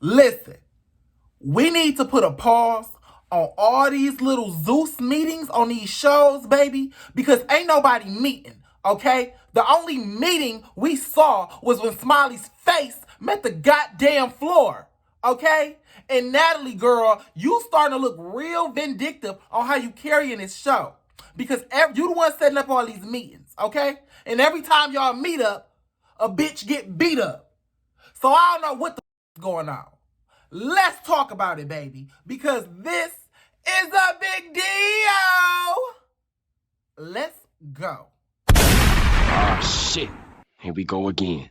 Listen, we need to put a pause on all these little Zeus meetings on these shows, baby, because ain't nobody meeting, okay? The only meeting we saw was when Smiley's face met the goddamn floor, okay? And Natalie, girl, you starting to look real vindictive on how you carrying this show. Because you the one setting up all these meetings, okay? And every time y'all meet up, a bitch get beat up. So I don't know what the is going on. Let's talk about it, baby, because this is a big deal. Let's go. Ah, shit. Here we go again.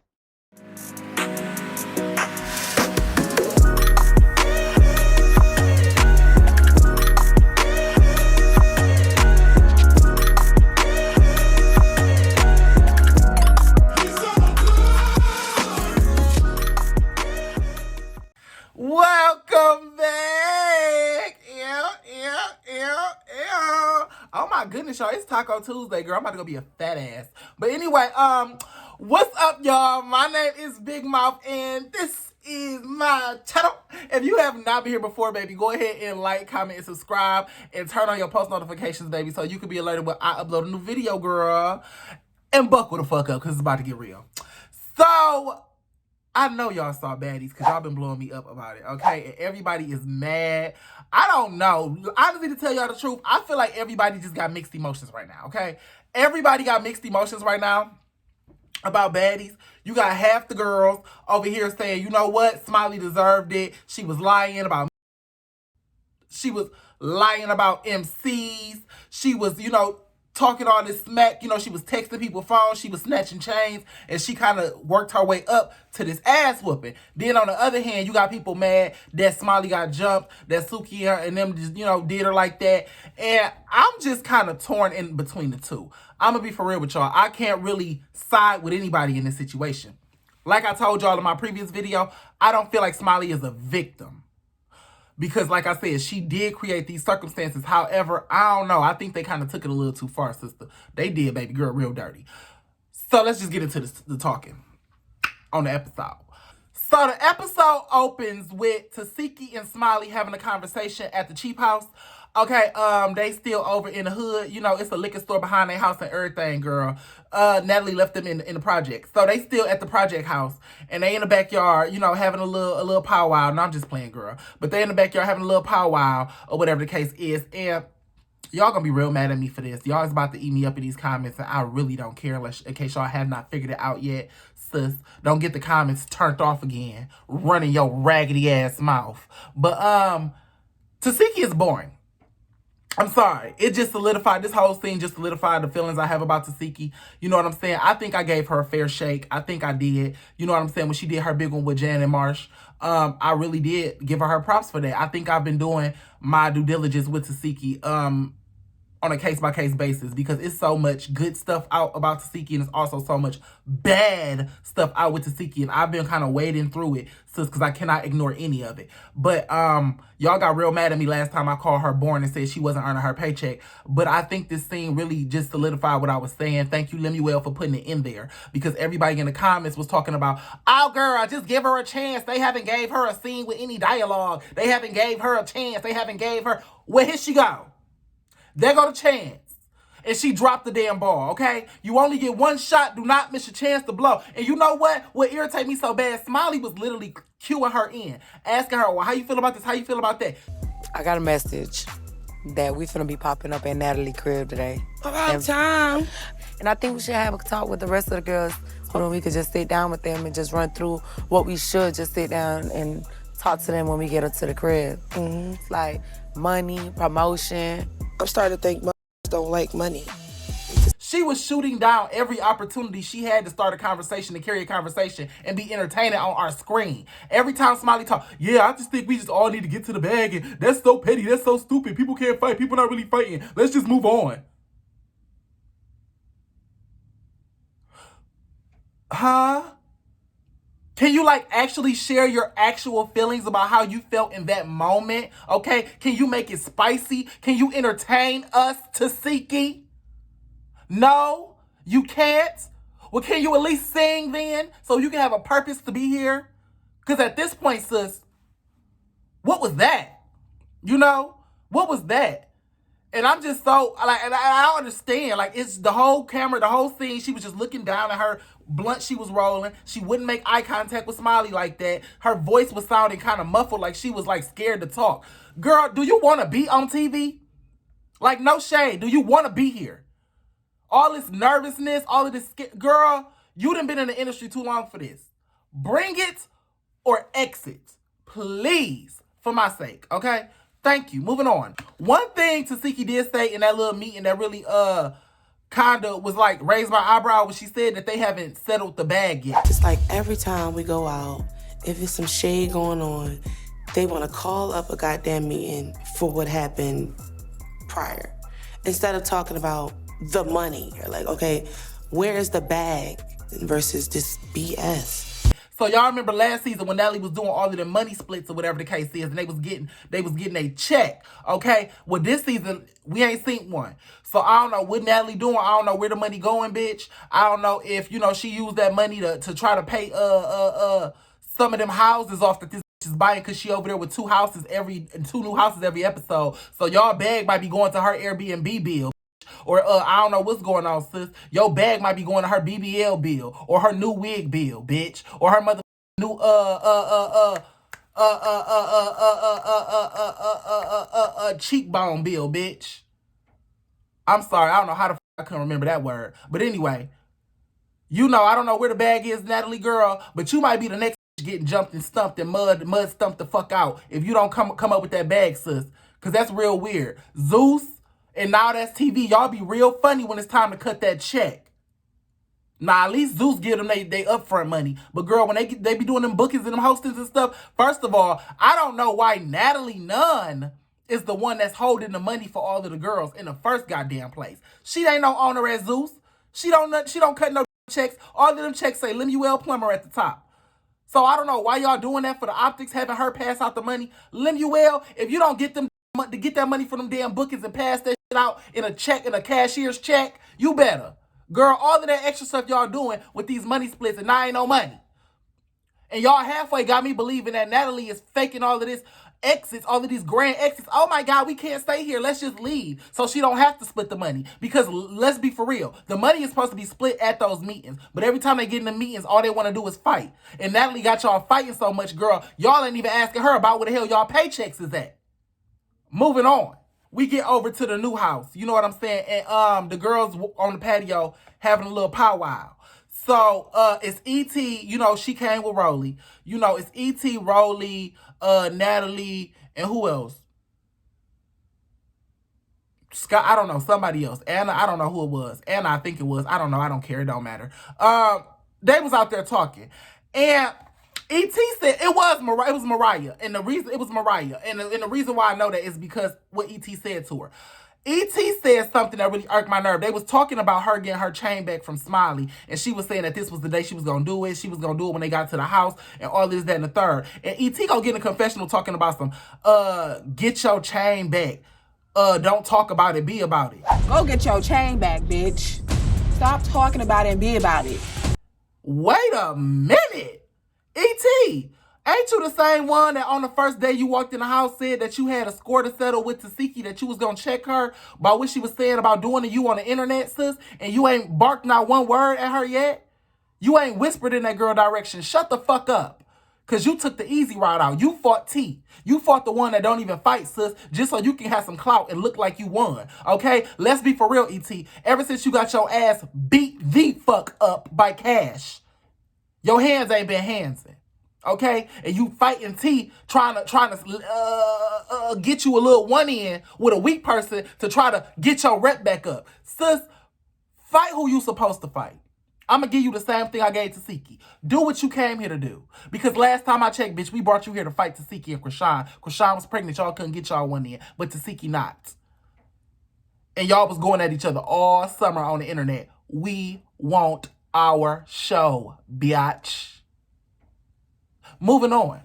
Welcome back. Oh my goodness, y'all. It's Taco Tuesday, girl. I'm about to go be a fat ass. But anyway, what's up, y'all? My name is Big Mouth, and this is my channel. If you have not been here before, baby, go ahead and like, comment, and subscribe, and turn on your post notifications, baby, so you can be alerted when I upload a new video, girl. And buckle the fuck up, because it's about to get real. So I know y'all saw Baddies because y'all been blowing me up about it, okay? And everybody is mad. I don't know. Honestly, to tell y'all the truth, I feel like everybody just got mixed emotions right now, okay? Everybody got mixed emotions right now about Baddies. You got half the girls over here saying, you know what? Smiley deserved it. She was lying about MCs. She was, talking all this smack. She was texting people phones. She was snatching chains. And she kind of worked her way up to this ass whooping. Then on the other hand, you got people mad that Smiley got jumped, that Suki and them just, did her like that. And I'm just kind of torn in between the two. I'm going to be for real with y'all. I can't really side with anybody in this situation. Like I told y'all in my previous video, I don't feel like Smiley is a victim. Because like I said, she did create these circumstances. However, I don't know. I think they kind of took it a little too far, sister. They did, baby girl, real dirty. So let's just get into the talking on the episode. So the episode opens with Tasiki and Smiley having a conversation at the cheap house. Okay, they still over in the hood. It's a liquor store behind their house and everything, girl. Natalie left them in the project. So they still at the project house. And they in the backyard, having a little powwow. And I'm just playing, girl. But they in the backyard having a little powwow or whatever the case is. And y'all gonna be real mad at me for this. Y'all is about to eat me up in these comments. And I really don't care in case y'all have not figured it out yet. Sis, don't get the comments turned off again. Running your raggedy ass mouth. But, Tasiki is boring. I'm sorry. It just solidified, this whole scene just solidified the feelings I have about Tasiki. You know what I'm saying? I think I gave her a fair shake. I think I did. You know what I'm saying? When she did her big one with Jan and Marsh, I really did give her props for that. I think I've been doing my due diligence with Tasiki, on a case-by-case basis because it's so much good stuff out about Tasiki and it's also so much bad stuff out with Tasiki, and I've been kind of wading through it because I cannot ignore any of it. But y'all got real mad at me last time I called her born and said she wasn't earning her paycheck. But I think this scene really just solidified what I was saying. Thank you, Lemuel, for putting it in there because everybody in the comments was talking about, oh, girl, just give her a chance. They haven't gave her a scene with any dialogue. They haven't gave her a chance. They haven't gave her... Where here she go? There go the chance. And she dropped the damn ball, okay? You only get one shot. Do not miss your chance to blow. And you know what? What irritated me so bad, Smiley was literally cueing her in. Asking her, well, how you feel about this? How you feel about that? I got a message that we finna be popping up at Natalie's crib today. About time. And I think we should have a talk with the rest of the girls so we could just sit down with them and just run through what we should just sit down and talk to them when we get up to the crib. It's like money, promotion. I'm starting to think don't like money. She was shooting down every opportunity she had to start a conversation, to carry a conversation, and be entertaining on our screen. Every time Smiley talk, yeah, I just think we just all need to get to the bag, and that's so petty, that's so stupid. People can't fight. People not really fighting. Let's just move on. Huh? Can you actually share your actual feelings about how you felt in that moment? Okay? Can you make it spicy? Can you entertain us, Tasiki? No? You can't? Well, can you at least sing then so you can have a purpose to be here? Because at this point, sis, What was that? You know? What was that? And I'm just so, like, and I don't understand. Like, it's the whole camera, the whole scene. She was just looking down at her blunt she was rolling. She wouldn't make eye contact with Smiley like that. Her voice was sounding kind of muffled, like she was, like, scared to talk. Girl, do you want to be on TV? Like, no shade. Do you want to be here? All this nervousness, all of this, girl, you done been in the industry too long for this. Bring it or exit. Please, for my sake, okay? Thank you. Moving on. One thing Tasiki did say in that little meeting that really kind of was like raised my eyebrow when she said that they haven't settled the bag yet. It's like every time we go out, if there's some shade going on, they want to call up a goddamn meeting for what happened prior. Instead of talking about the money. You're like, okay, where is the bag versus this BS? So y'all remember last season when Natalie was doing all of the money splits or whatever the case is, and they was getting a check, okay? Well, this season, we ain't seen one. So I don't know what Natalie doing. I don't know where the money going, bitch. I don't know if, you know, she used that money to try to pay some of them houses off that this bitch is buying because she over there with two new houses every episode. So y'all bag might be going to her Airbnb bill. Or I don't know what's going on, sis. Your bag might be going to her BBL bill or her new wig bill, bitch, or her mother new cheekbone bill, bitch. I'm sorry, I don't know how the I couldn't remember that word, but anyway, you know I don't know where the bag is, Natalie girl, but you might be the next getting jumped and stumped and mud stumped the fuck out if you don't come up with that bag, sis, because that's real weird. Zeus. And Now That's TV, y'all be real funny when it's time to cut that check. Nah, at least Zeus give them they upfront money. But girl, when they be doing them bookings and them hostings and stuff, first of all, I don't know why Natalie Nunn is the one that's holding the money for all of the girls in the first goddamn place. She ain't no owner at Zeus. She don't cut no checks. All of them checks say Lemuel Plumber at the top. So I don't know why y'all doing that for the optics, having her pass out the money. Lemuel, if you don't get them to get that money for them damn bookings and pass that shit out in a check, in a cashier's check, you better. Girl, all of that extra stuff y'all doing with these money splits and now ain't no money. And y'all halfway got me believing that Natalie is faking all of this exits, all of these grand exits. Oh my God, we can't stay here. Let's just leave so she don't have to split the money. Because let's be for real, the money is supposed to be split at those meetings. But every time they get in the meetings, all they want to do is fight. And Natalie got y'all fighting so much, girl, y'all ain't even asking her about where the hell y'all paychecks is at. Moving on. We get over to the new house. You know what I'm saying? And the girls on the patio having a little powwow. So it's E.T., you know, she came with Rolly. You know, it's E.T., Rolly, Natalie, and who else? Scott, I don't know, somebody else. Anna, I don't know who it was. Anna, I think it was. I don't know, I don't care, it don't matter. They was out there talking. And E.T. said it was Mariah. And the reason it was Mariah. And the reason why I know that is because what E.T. said to her. E.T. said something that really irked my nerve. They was talking about her getting her chain back from Smiley. And she was saying that this was the day she was going to do it. She was going to do it when they got to the house and all this, that, and the third. And E.T. gonna get in a confessional talking about some, get your chain back. Don't talk about it, be about it. Go get your chain back, bitch. Stop talking about it and be about it. Wait a minute. E.T., ain't you the same one that on the first day you walked in the house said that you had a score to settle with Tasiki, that you was going to check her about what she was saying about doing to you on the internet, sis, and you ain't barked not one word at her yet? You ain't whispered in that girl direction. Shut the fuck up. Because you took the easy route out. You fought T. You fought the one that don't even fight, sis, just so you can have some clout and look like you won. Okay? Let's be for real, E.T. Ever since you got your ass beat the fuck up by Cash, your hands ain't been handsing, okay? And you fighting T, trying to get you a little one in with a weak person to try to get your rep back up. Sis, fight who you supposed to fight. I'm going to give you the same thing I gave Tasiki. Do what you came here to do. Because last time I checked, bitch, we brought you here to fight Tasiki and Krishan. Krishan was pregnant. Y'all couldn't get y'all one in, but Tasiki not. And y'all was going at each other all summer on the internet. We want our show, biatch. Moving on.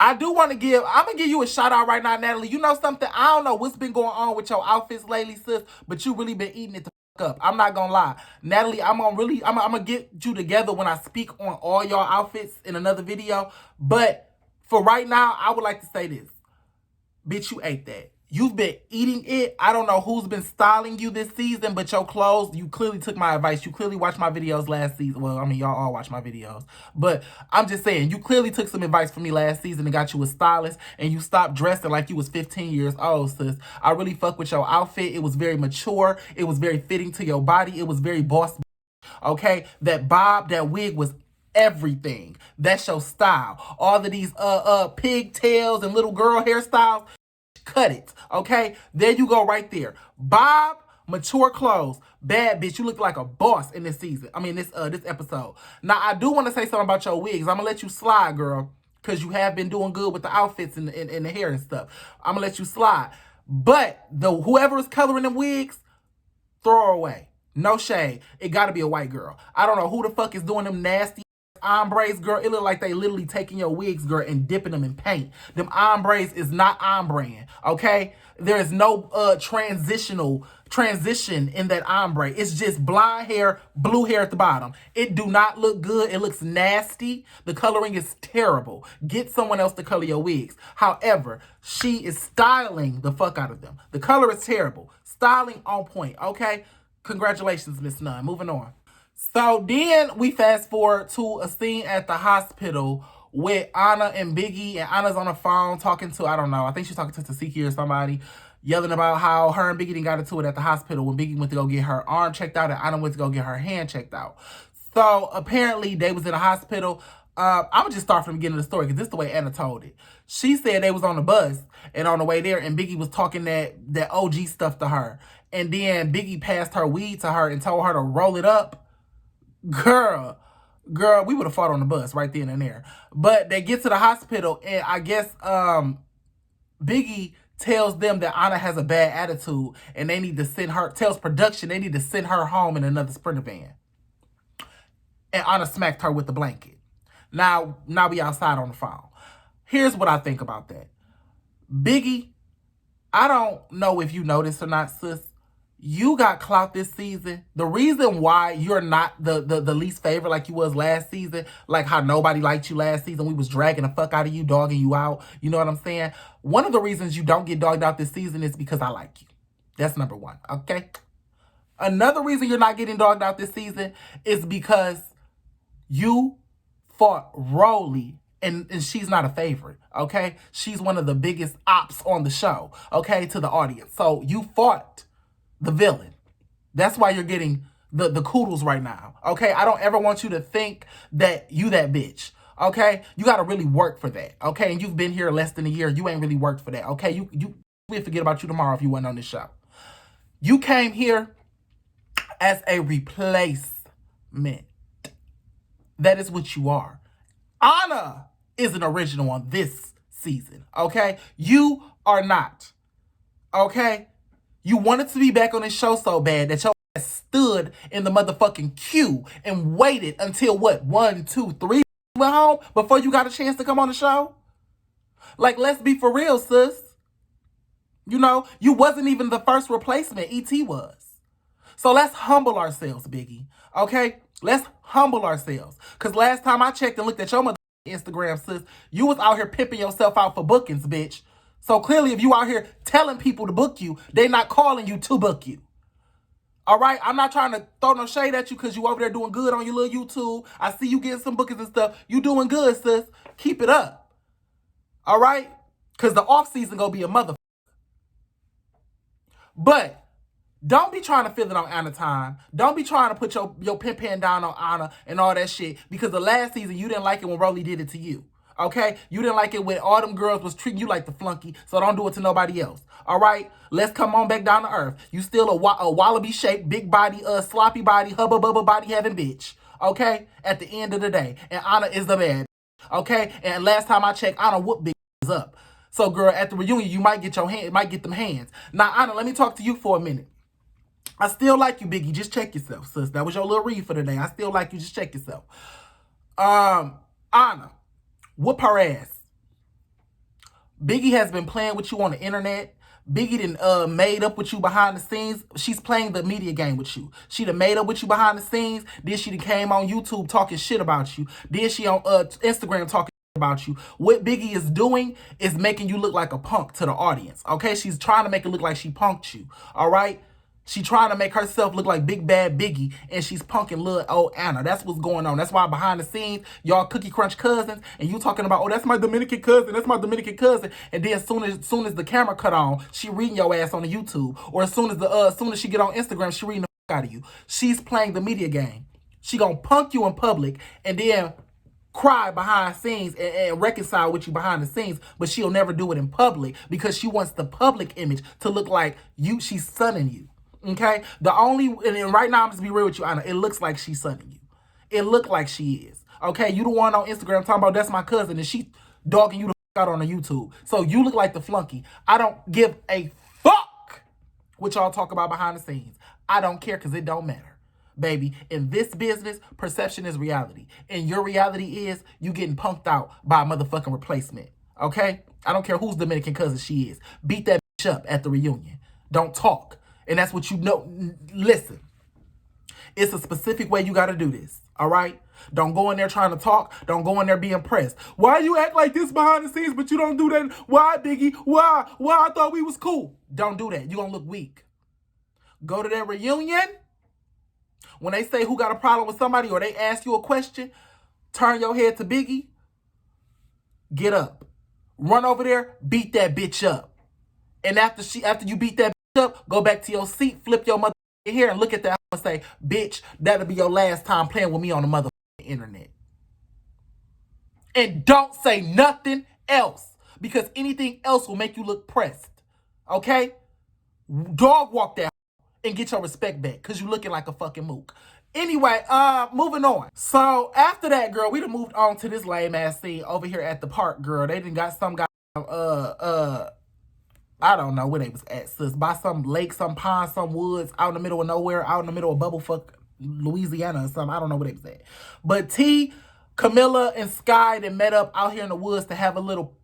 I'm going to give you a shout out right now, Natalie. You know something? I don't know what's been going on with your outfits lately, sis, but you really been eating it the fuck up. I'm not going to lie. Natalie, I'm going to get you together when I speak on all y'all outfits in another video, but For right now, I would like to say this. Bitch, you ate that. You've been eating it. I don't know who's been styling you this season, but your clothes, you clearly took my advice. You clearly watched my videos last season. Well, I mean, y'all all watch my videos. But I'm just saying, you clearly took some advice from me last season and got you a stylist, and you stopped dressing like you was 15 years old, sis. I really fuck with your outfit. It was very mature. It was very fitting to your body. It was very boss. Okay? That bob, that wig was everything. That's your style. All of these pigtails and little girl hairstyles, cut it, okay? There you go right there. Bob, mature clothes. Bad bitch. You look like a boss in this season. I mean, this episode. Now, I do want to say something about your wigs. I'm going to let you slide, girl, because you have been doing good with the outfits and the hair and stuff. I'm going to let you slide. But whoever is coloring them wigs, throw her away. No shade. It got to be a white girl. I don't know who the fuck is doing them nasty ombres, girl. It look like they literally taking your wigs, girl, and dipping them in paint. Them ombres is not ombre, okay? There is no transition in that ombre. It's just blonde hair, blue hair at the bottom. It do not look good. It looks nasty. The coloring is terrible. Get someone else to color your wigs. However, she is styling the fuck out of them. The color is terrible. Styling on point, okay? Congratulations, Miss Nunn. Moving on. So then we fast forward to a scene at the hospital with Anna and Biggie, and Anna's on the phone talking to, I don't know, I think she's talking to Tasiki or somebody, yelling about how her and Biggie didn't got into it at the hospital when Biggie went to go get her arm checked out and Anna went to go get her hand checked out. So apparently they was in the hospital. I'm going to just start from the beginning of the story because this is the way Anna told it. She said they was on the bus and on the way there and Biggie was talking that OG stuff to her. And then Biggie passed her weed to her and told her to roll it up. Girl, we would have fought on the bus right then and there. But they get to the hospital, and I guess Biggie tells them that Anna has a bad attitude, and they need to send her, tells production they need to send her home in another Sprinter van. And Anna smacked her with the blanket. Now we outside on the phone. Here's what I think about that. Biggie, I don't know if you know this or not, sis. You got clout this season. The reason why you're not the least favorite like you was last season, like how nobody liked you last season, we was dragging the fuck out of you, dogging you out. You know what I'm saying? One of the reasons you don't get dogged out this season is because I like you. That's number one, okay? Another reason you're not getting dogged out this season is because you fought Rolly, and she's not a favorite, okay? She's one of the biggest ops on the show, okay, to the audience. So you fought the villain. That's why you're getting the kudos right now, okay? I don't ever want you to think that you that bitch, okay? You got to really work for that, okay? And you've been here less than a year. You ain't really worked for that, okay? We'll forget about you tomorrow if you weren't on this show. You came here as a replacement. That is what you are. Anna is an original on this season, okay? You are not, okay? You wanted to be back on this show so bad that your ass stood in the motherfucking queue and waited until what, 1, 2, 3 went home before you got a chance to come on the show? Like, let's be for real, sis. You know, you wasn't even the first replacement. E.T. was. So let's humble ourselves, Biggie. Okay? Let's humble ourselves. Because last time I checked and looked at your Instagram, sis, you was out here pimping yourself out for bookings, bitch. So clearly, if you out here telling people to book you, they not calling you to book you. All right? I'm not trying to throw no shade at you because you over there doing good on your little YouTube. I see you getting some bookings and stuff. You doing good, sis. Keep it up. All right? Because the off season going to be a motherfucker. But don't be trying to fill it on Anna time. Don't be trying to put your pimp hand down on Anna and all that shit. Because the last season, you didn't like it when Rolly did it to you. Okay? You didn't like it when all them girls was treating you like the flunky, so don't do it to nobody else. All right? Let's come on back down to earth. You still a wallaby-shaped, big body, sloppy body, hubba-bubba body having bitch. Okay? At the end of the day. And Anna is the bad. Okay? And last time I checked, Anna whooped big up. So, girl, at the reunion, you might get them hands. Now, Anna, let me talk to you for a minute. I still like you, Biggie. Just check yourself, sis. That was your little read for today. I still like you. Just check yourself. Anna. Whoop her ass. Biggie has been playing with you on the internet. Biggie done made up with you behind the scenes. She's playing the media game with you. She done made up with you behind the scenes. Then she done came on YouTube talking shit about you. Then she on Instagram talking about you. What Biggie is doing is making you look like a punk to the audience. Okay, she's trying to make it look like she punked you. All right. She trying to make herself look like Big Bad Biggie, and she's punking little old Anna. That's what's going on. That's why behind the scenes, y'all Cookie Crunch cousins, and you talking about, oh, that's my Dominican cousin, that's my Dominican cousin. And then soon as the camera cut on, she reading your ass on the YouTube. Or as soon as she get on Instagram, she reading the fuck out of you. She's playing the media game. She gonna punk you in public and then cry behind scenes and reconcile with you behind the scenes, but she'll never do it in public because she wants the public image to look like she's sunning you. Okay, and right now I'm just be real with you, Anna. It looks like she's sunning you. It look like she is. Okay, you the one on Instagram talking about that's my cousin, and she dogging you the out on the YouTube. So you look like the flunky. I don't give a fuck what y'all talk about behind the scenes. I don't care because it don't matter, baby. In this business, perception is reality, and your reality is you getting punked out by a motherfucking replacement. Okay, I don't care whose Dominican cousin she is. Beat that bitch up at the reunion. Don't talk. And that's what you know. Listen, it's a specific way you got to do this. All right? Don't go in there trying to talk. Don't go in there being pressed. Why you act like this behind the scenes, but you don't do that? Why, Biggie? Why? I thought we was cool. Don't do that. You're going to look weak. Go to that reunion. When they say who got a problem with somebody or they ask you a question, turn your head to Biggie. Get up. Run over there. Beat that bitch up. And after you beat that up, go back to your seat, flip your mother hair, and look at that and say, bitch, that'll be your last time playing with me on the mother internet. And don't say nothing else, because anything else will make you look pressed. Okay? Dog walk that and get your respect back, because you looking like a fucking mook. Anyway, moving on. So after that, girl, we done moved on to this lame ass scene over here at the park, girl. They done got some guy I don't know where they was at, sis. By some lake, some pond, some woods, out in the middle of nowhere, out in the middle of bubblefuck Louisiana or something. I don't know where they was at. But T, Camilla, and Sky, they met up out here in the woods to have a little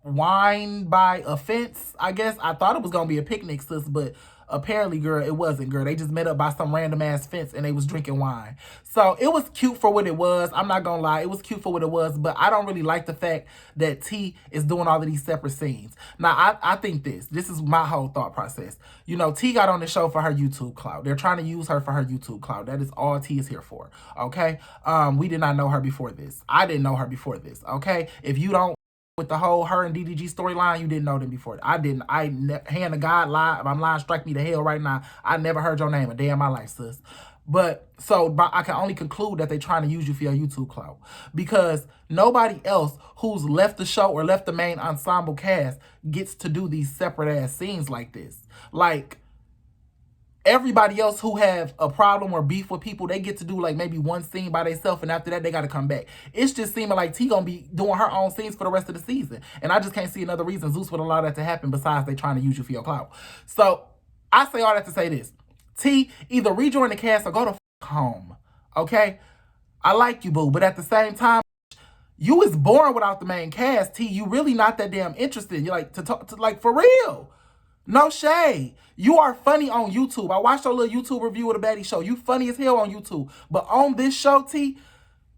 wine by a fence, I guess. I thought it was going to be a picnic, sis, but apparently, girl, it wasn't, girl. They just met up by some random ass fence and they was drinking wine. So it was cute for what it was. I'm not gonna lie, it was cute for what it was, but I don't really like the fact that T is doing all of these separate scenes. Now, I think this is my whole thought process. You know, T got on the show for her YouTube clout. They're trying to use her for her YouTube clout. That is all T is here for, okay? We did not know her before this. I didn't know her before this, okay? If you don't with the whole her and DDG storyline, you didn't know them before. I didn't. Hand to God, lie. I'm lying, strike me to hell right now. I never heard your name a day in my life, sis. But I can only conclude that they're trying to use you for your YouTube clout, because nobody else who's left the show or left the main ensemble cast gets to do these separate ass scenes like this. Like, everybody else who have a problem or beef with people, they get to do like maybe one scene by themselves, and after that they got to come back. It's just seeming like T gonna be doing her own scenes for the rest of the season, and I just can't see another reason Zeus would allow that to happen besides they trying to use you for your clout. So I say all that to say this: T, either rejoin the cast or go to home. Okay, I like you, boo, but at the same time, you was born without the main cast. T, you really not that damn interested. You're like to talk to, like, for real. No shade. You are funny on YouTube. I watched your little YouTube review of the Baddies show. You funny as hell on YouTube. But on this show, T,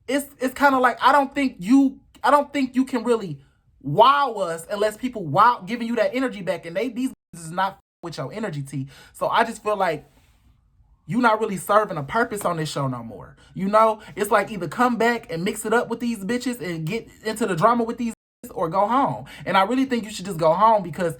it's kind of like I don't think you can really wow us unless people giving you that energy back. And these is not with your energy, T. So I just feel like you're not really serving a purpose on this show no more. You know, it's like either come back and mix it up with these bitches and get into the drama with these bitches, or go home. And I really think you should just go home, because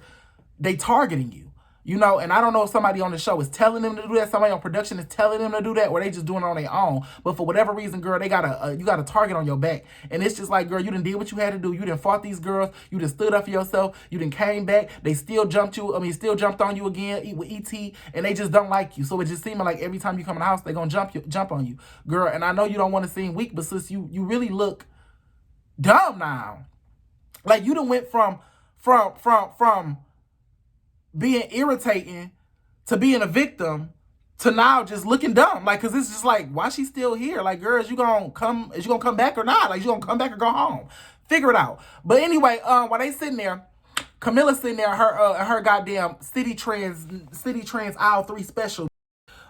they targeting you, you know, and I don't know if somebody on the show is telling them to do that, somebody on production is telling them to do that, or they just doing it on their own. But for whatever reason, girl, they got you got a target on your back, and it's just like, girl, you done did what you had to do. You done fought these girls. You done stood up for yourself. You done came back. They still jumped on you again with ET, and they just don't like you. So it just seeming like every time you come in the house, they gonna jump on you, girl. And I know you don't want to seem weak, but sis, you really look dumb now. Like, you done went from being irritating to being a victim to now just looking dumb. Like, cause it's just like, why she still here? Like, girl, is you gonna come back or not? Like, you gonna come back or go home? Figure it out. But anyway, while they sitting there, Camilla's sitting there, her goddamn City Trends Aisle 3 special.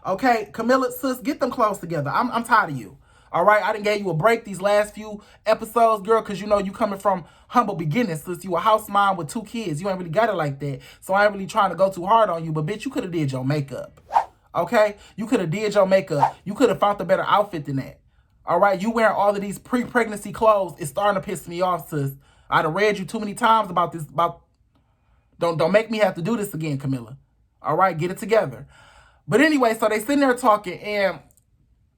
Okay, Camilla, sis, get them clothes together. I'm tired of you. All right, I done gave you a break these last few episodes, girl, because you know you coming from humble beginnings. Since you a house mom with 2 kids, you ain't really got it like that. So I ain't really trying to go too hard on you, but bitch, you could have did your makeup. Okay? You could have did your makeup. You could have found a better outfit than that. All right? You wearing all of these pre-pregnancy clothes is starting to piss me off, sis. I done read you too many times about this. Don't make me have to do this again, Camilla. All right? Get it together. But anyway, so they sitting there talking, and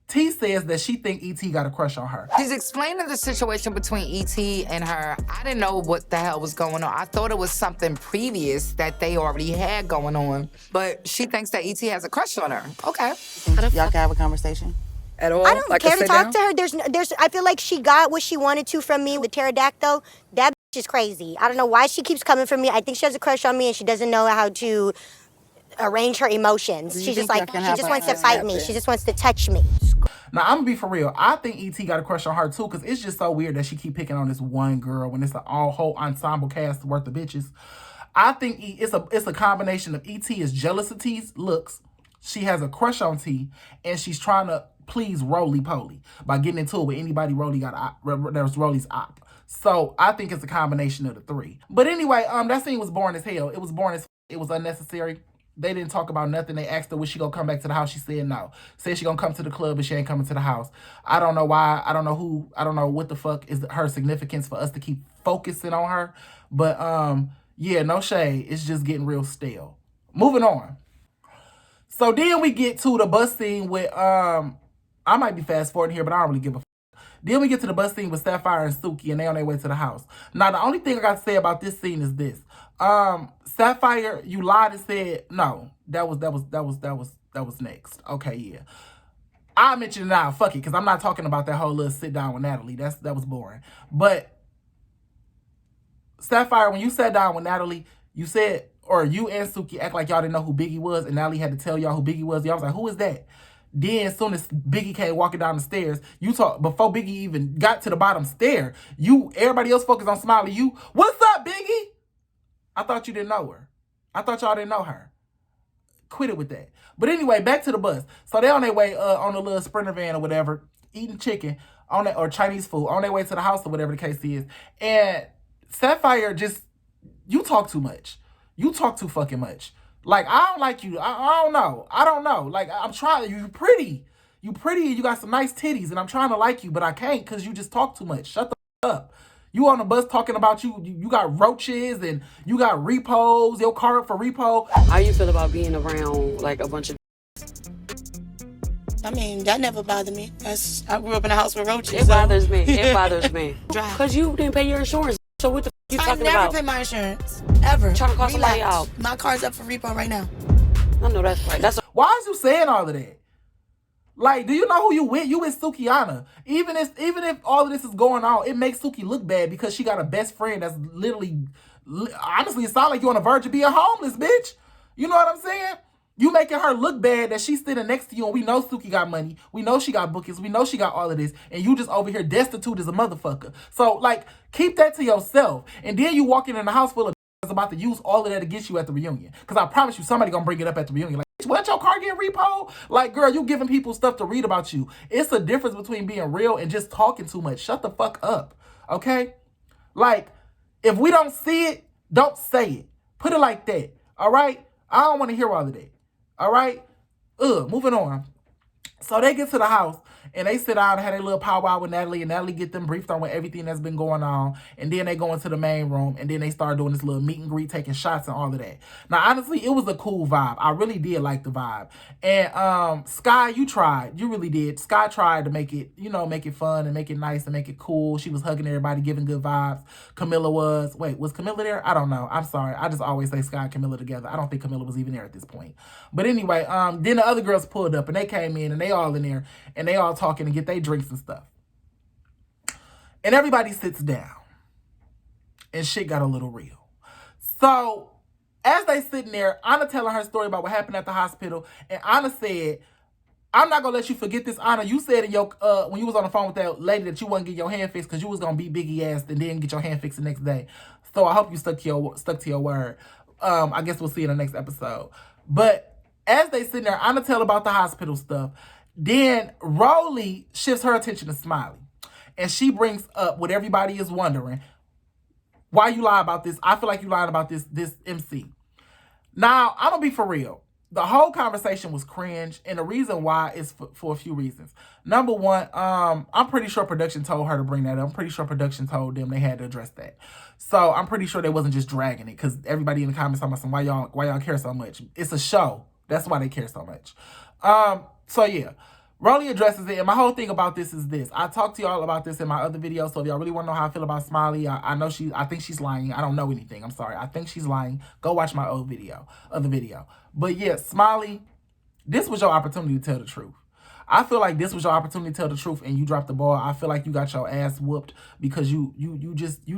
T says that she think E.T. got a crush on her. She's explaining the situation between E.T. and her. I didn't know what the hell was going on. I thought it was something previous that they already had going on. But she thinks that E.T. has a crush on her. Okay. Y'all can have a conversation At all? I don't Like care a to sit talk down? to her. There's. I feel like she got what she wanted to from me. The pterodactyl, that bitch is crazy. I don't know why she keeps coming for me. I think she has a crush on me and she doesn't know how to arrange her emotions. She just wants to fight me. She just wants to touch me. Now, I'm gonna be for real. I think E.T. got a crush on her too, because it's just so weird that she keep picking on this one girl when it's a whole ensemble cast worth of bitches. I think it's a combination of E.T. is jealous of T's looks. She has a crush on T, and she's trying to please Roly Poly by getting into it with anybody there's Roly's op. So I think it's a combination of the three. But anyway, that scene was boring as hell. It was boring as it was unnecessary. They didn't talk about nothing. They asked her, was she gonna come back to the house? She said no. Said she gonna come to the club, but she ain't coming to the house. I don't know why. I don't know who. I don't know what the fuck is her significance for us to keep focusing on her. But yeah, no shade. It's just getting real stale. Moving on. So then we get to the bus scene with I might be fast forwarding here, but I don't really give a fuck. Then we get to the bus scene with Sapphire and Suki, and they on their way to the house. Now, the only thing I got to say about this scene is this. Sapphire, you lied and said no. That was next. Okay, yeah. I'll mention it now. Fuck it, because I'm not talking about that whole little sit down with Natalie. That was boring. But Sapphire, when you sat down with Natalie, you said, or you and Suki act like y'all didn't know who Biggie was, and Natalie had to tell y'all who Biggie was. Y'all was like, who is that? Then as soon as Biggie came walking down the stairs, you talk before Biggie even got to the bottom stair, everybody else focused on Smiley. What's up, Biggie? I thought you didn't know her. I thought y'all didn't know her. Quit it with that. But anyway, back to the bus. So they on their way on a little Sprinter van or whatever, eating chicken or Chinese food on their way to the house or whatever the case is. And Sapphire you talk too much. You talk too fucking much. Like, I don't like you. I don't know. I don't know. Like, I'm trying. You pretty. You pretty and you got some nice titties. And I'm trying to like you, but I can't because you just talk too much. Shut the up. You on the bus talking about you got roaches and you got repos, your car up for repo. How you feel about being around like a bunch of I mean, that never bothered me. I grew up in a house with roaches. It bothers me. It bothers me. Because you didn't pay your insurance. So what the f you talking about? I never pay my insurance. Ever. Trying to call somebody out. My car's up for repo right now. I know that's right. Why is you saying all of that? Like, do you know who you with? You with Sukiana. Even if all of this is going on, it makes Suki look bad because she got a best friend that's literally, honestly, it sounds like you're on the verge of being homeless, bitch. You know what I'm saying? You making her look bad that she's sitting next to you and we know Suki got money. We know she got bookings. We know she got all of this. And you just over here destitute as a motherfucker. So, like, keep that to yourself. And then you walking in a house full of about to use all of that against you at the reunion. Because I promise you, somebody gonna bring it up at the reunion. Like, what, your car get repo? Like, girl, you giving people stuff to read about you. It's a difference between being real and just talking too much. Shut the fuck up. Okay? Like, if we don't see it, don't say it. Put it like that. All right? I don't want to hear all of that. All right? Moving on. So they get to the house and they sit down and have a little powwow with Natalie, and Natalie get them briefed on with everything that's been going on. And then they go into the main room and then they start doing this little meet and greet, taking shots and all of that. Now, honestly, it was a cool vibe. I really did like the vibe. And Sky, you tried. You really did. Sky tried to make it, make it fun and make it nice and make it cool. She was hugging everybody, giving good vibes. Camilla was Camilla there? I don't know. I'm sorry. I just always say Sky and Camilla together. I don't think Camilla was even there at this point. But anyway, then the other girls pulled up and they came in and they all in there and they all talking and get their drinks and stuff. And everybody sits down and shit got a little real. So as they sitting there, Anna telling her story about what happened at the hospital, and Anna said, I'm not gonna let you forget this, Anna. You said in your when you was on the phone with that lady that you wasn't getting your hand fixed because you was gonna beat Biggie ass and then get your hand fixed the next day. So I hope you stuck to your word. I guess we'll see in the next episode. But as they sitting there, Anna tell about the hospital stuff. Then Rolly shifts her attention to Smiley. And she brings up what everybody is wondering. Why you lie about this? I feel like you lied about this MC. Now, I'm going to be for real. The whole conversation was cringe, and the reason why is for a few reasons. Number one, I'm pretty sure production told her to bring that up. I'm pretty sure production told them they had to address that. So I'm pretty sure they wasn't just dragging it, because everybody in the comments talking about why y'all care so much. It's a show. That's why they care so much. So yeah. Rolly addresses it, and my whole thing about this is this. I talked to y'all about this in my other video, so if y'all really want to know how I feel about Smiley, I think she's lying. I don't know anything. I'm sorry. I think she's lying. Go watch my other video. But yeah, Smiley, this was your opportunity to tell the truth. I feel like this was your opportunity to tell the truth, and you dropped the ball. I feel like you got your ass whooped because you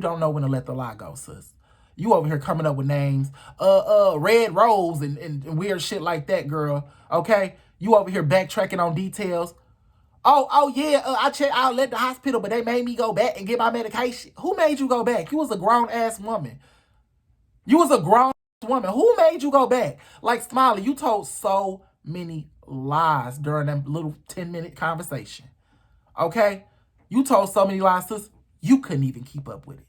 don't know when to let the lie go, sis. You over here coming up with names, Red Rose and weird shit like that, girl. Okay? You over here backtracking on details. Oh yeah, I checked out at the hospital, but they made me go back and get my medication. Who made you go back? You was a grown-ass woman. You was a grown woman. Who made you go back? Like, Smiley, you told so many lies during that little 10-minute conversation. Okay? You told so many lies, sis, you couldn't even keep up with it.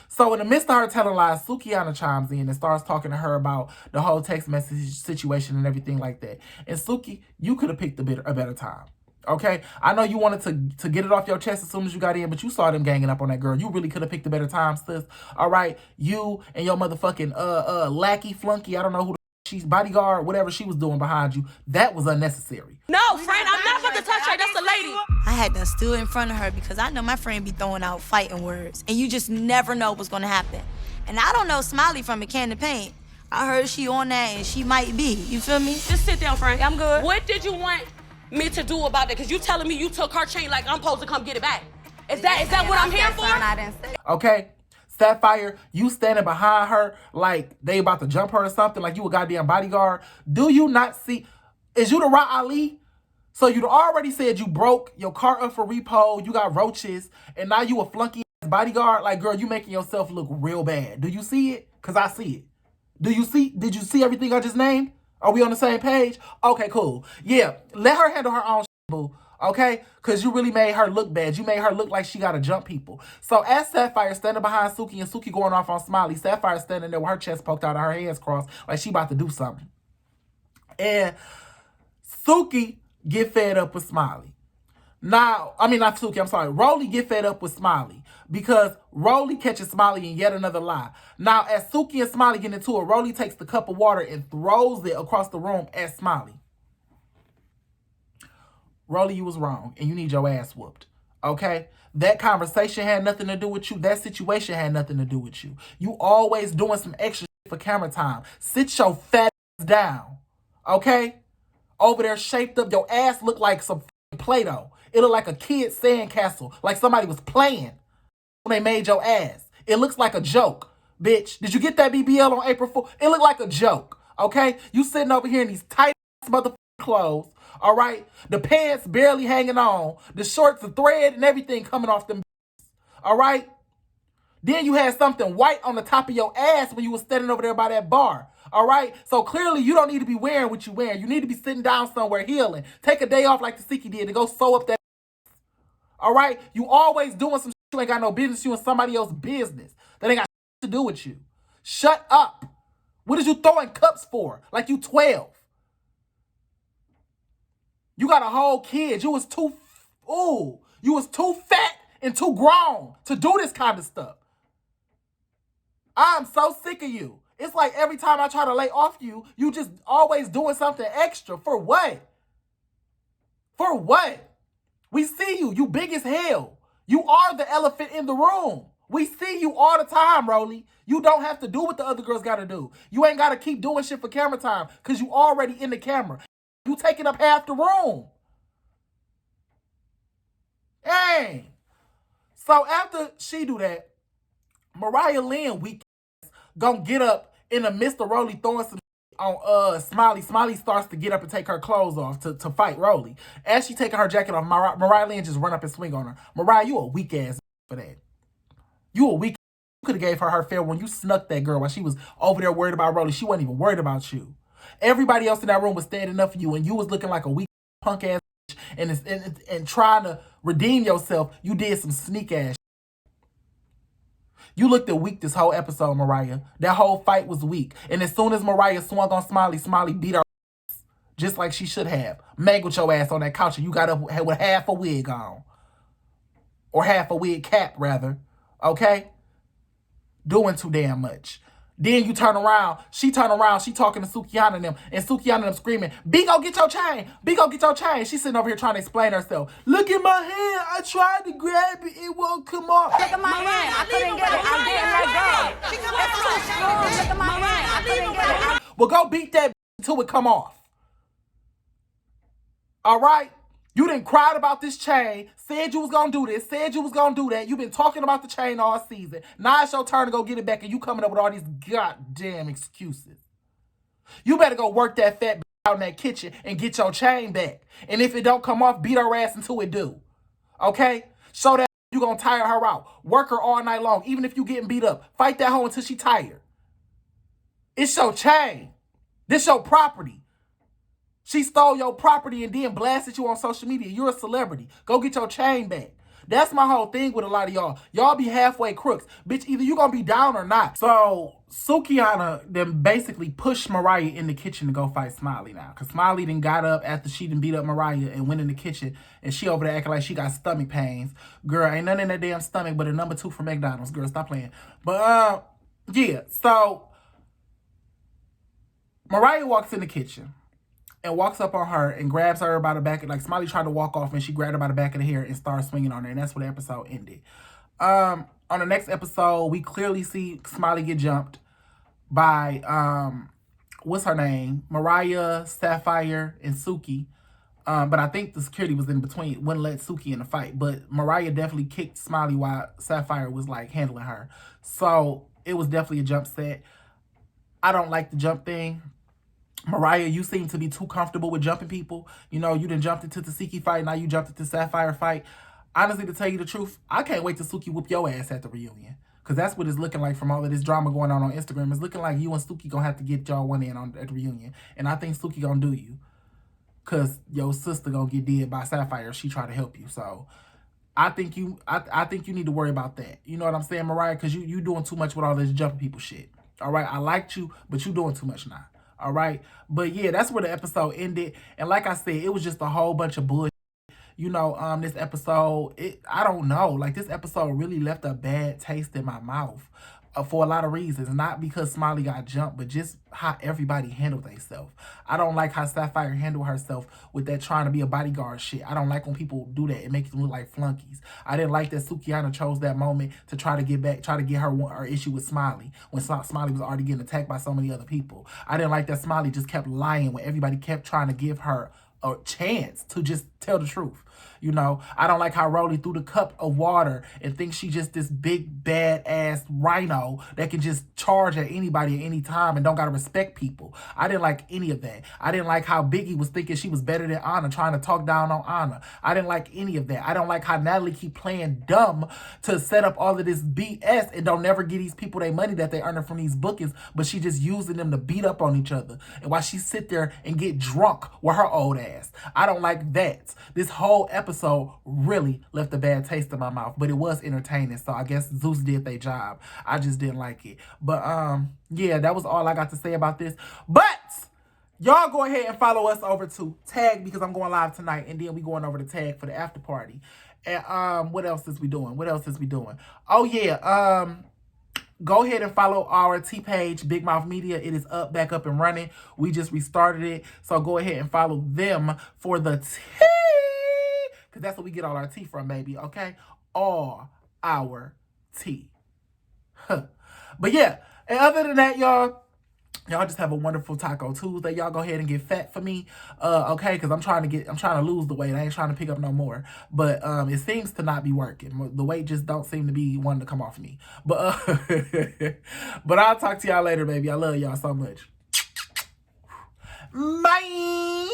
So in the midst of her telling lies, Sukiana chimes in and starts talking to her about the whole text message situation and everything like that. And Suki, you could have picked a better time. Okay? I know you wanted to get it off your chest as soon as you got in, but you saw them ganging up on that girl. You really could have picked a better time, sis. All right? You and your motherfucking lackey, flunky, I don't know who she's bodyguard, whatever she was doing behind you, that was unnecessary. No, friend, I'm not about to touch her. That's the lady. I had to stood in front of her because I know my friend be throwing out fighting words. And you just never know what's going to happen. And I don't know Smiley from a can of paint. I heard she on that and she might be. You feel me? Just sit down, friend. I'm good. What did you want me to do about that? Because you telling me you took her chain like I'm supposed to come get it back. Is that what I'm here for? Okay? Sapphire, you standing behind her like they about to jump her or something, like you a goddamn bodyguard. Do you not see? Is you the Ra Ali? So you already said you broke your car up for repo, you got roaches, and now you a flunky ass bodyguard? Like, girl, you making yourself look real bad. Do you see it? Because I see it. Did you see everything I just named? Are we on the same page? Okay, cool. Yeah, let her handle her own shit, boo. Okay? Because you really made her look bad. You made her look like she got to jump people. So as Sapphire standing behind Suki and Suki going off on Smiley, Sapphire standing there with her chest poked out and her hands crossed like she about to do something. And Suki get fed up with Smiley. Now, I mean, not Suki, I'm sorry. Rolly get fed up with Smiley because Rolly catches Smiley in yet another lie. Now, as Suki and Smiley get into it, Rolly takes the cup of water and throws it across the room at Smiley. Rolly, you was wrong, and you need your ass whooped, okay? That conversation had nothing to do with you. That situation had nothing to do with you. You always doing some extra shit for camera time. Sit your fat ass down, okay? Over there shaped up, your ass looked like some Play-Doh. It looked like a kid's sandcastle, like somebody was playing when they made your ass. It looks like a joke, bitch. Did you get that BBL on April 4th? It looked like a joke, okay? You sitting over here in these tight-ass motherfucking clothes, all right? The pants barely hanging on. The shorts, the thread, and everything coming off them, all right? Then you had something white on the top of your ass when you was standing over there by that bar, all right? So clearly you don't need to be wearing what you wearing. You need to be sitting down somewhere healing. Take a day off like the Siki did to go sew up that, all right? You always doing some shit you ain't got no business. You in somebody else's business. That ain't got shit to do with you. Shut up. What is you throwing cups for? Like you 12. You got a whole kid. You was too fat and too grown to do this kind of stuff. I'm so sick of you. It's like every time I try to lay off you, you just always doing something extra. For what? For what? We see you. You big as hell. You are the elephant in the room. We see you all the time, Rolly. You don't have to do what the other girls got to do. You ain't got to keep doing shit for camera time because you already in the camera. You taking up half the room. Hey. So after she do that, Mariah Lynn, gonna get up in the midst of Rolly throwing some on Smiley. Smiley starts to get up and take her clothes off to fight Rolly. As she taking her jacket off, Mariah Lynn just run up and swing on her. Mariah, you a weak ass for that. You a weak. You could have gave her fair when you snuck that girl while she was over there worried about Rolly. She wasn't even worried about you. Everybody else in that room was standing up for you, and you was looking like a weak punk ass and trying to redeem yourself, you did some sneak ass. You looked at weak this whole episode, Mariah. That whole fight was weak. And as soon as Mariah swung on Smiley, Smiley beat her ass, just like she should have. Mangled your ass on that couch and you got up with half a wig on. Or half a wig cap, rather. Okay? Doing too damn much. Then you turn around, she talking to Sukihana and them, and Sukihana and them screaming, B, go get your chain, B, go get your chain. She's sitting over here trying to explain herself. Look at my hand, I tried to grab it, it won't come off. Look at my hand, I couldn't get it, I didn't let go. It's too strong, look at my hand, I couldn't get it. Well, go beat that until it come off. All right? You done cried about this chain, said you was gonna do this, said you was gonna do that. You've been talking about the chain all season. Now it's your turn to go get it back and you coming up with all these goddamn excuses. You better go work that fat bitch out in that kitchen and get your chain back. And if it don't come off, beat her ass until it do. Okay? Show that you gonna tire her out. Work her all night long, even if you getting beat up. Fight that hoe until she tired. It's your chain. This your property. She stole your property and then blasted you on social media. You're a celebrity. Go get your chain back. That's my whole thing with a lot of y'all. Y'all be halfway crooks. Bitch, either you gonna be down or not. So, Sukihana then basically pushed Mariah in the kitchen to go fight Smiley now. Because Smiley then got up after she done beat up Mariah and went in the kitchen. And she over there acting like she got stomach pains. Girl, ain't nothing in that damn stomach but a number 2 from McDonald's. Girl, stop playing. But, yeah. So, Mariah walks in the kitchen and walks up on her and grabs her by the back. Like, Smiley tried to walk off and she grabbed her by the back of the hair and started swinging on her. And that's where the episode ended. On the next episode, we clearly see Smiley get jumped by, what's her name? Mariah, Sapphire, and Suki. But I think the security was in between, wouldn't let Suki in the fight. But Mariah definitely kicked Smiley while Sapphire was, like, handling her. So, it was definitely a jump set. I don't like the jump thing. Mariah, you seem to be too comfortable with jumping people. You know, you done jumped into the Suki fight. Now you jumped into the Sapphire fight. Honestly, to tell you the truth, I can't wait to Suki whoop your ass at the reunion. Because that's what it's looking like from all of this drama going on Instagram. It's looking like you and Suki going to have to get y'all one in at the reunion. And I think Suki going to do you. Because your sister going to get dead by Sapphire if she try to help you. So, I think you need to worry about that. You know what I'm saying, Mariah? Because you doing too much with all this jumping people shit. All right? I liked you, but you doing too much now. All right. But yeah, that's where the episode ended. And like I said, it was just a whole bunch of bullshit. You know, this episode, I don't know. Like, this episode really left a bad taste in my mouth for a lot of reasons. Not because Smiley got jumped, but just how everybody handled themselves. I don't like how Sapphire handled herself with that trying to be a bodyguard shit. I don't like when people do that. It makes them look like flunkies. I didn't like that Sukihana chose that moment to try to get her issue with Smiley when Smiley was already getting attacked by so many other people. I didn't like that Smiley just kept lying when everybody kept trying to give her a chance to just tell the truth. You know, I don't like how Rolly threw the cup of water and thinks she just this big bad ass rhino that can just charge at anybody at any time and don't gotta respect people. I didn't like any of that. I didn't like how Biggie was thinking she was better than Anna, trying to talk down on Anna. I didn't like any of that. I don't like how Natalie keep playing dumb to set up all of this BS and don't never give these people their money that they earning from these bookings, but she just using them to beat up on each other. And while she sit there and get drunk with her old ass. I don't like that. This whole episode really left a bad taste in my mouth, but it was entertaining, so I guess Zeus did their job. I just didn't like it. But yeah, that was all I got to say about this. But y'all go ahead and follow us over to Tag because I'm going live tonight, and then we going over to Tag for the after party. And what else is we doing? Oh yeah, go ahead and follow our T page, Big Mouth Media. It is back up and running. We just restarted it. So go ahead and follow them for the tea. Because that's where we get all our tea from, baby. Okay? All our tea. But yeah. And other than that, y'all just have a wonderful Taco Tuesday. Y'all go ahead and get fat for me. Okay? Because I'm trying to lose the weight. I ain't trying to pick up no more. But it seems to not be working. The weight just don't seem to be wanting to come off me. But but I'll talk to y'all later, baby. I love y'all so much. Bye.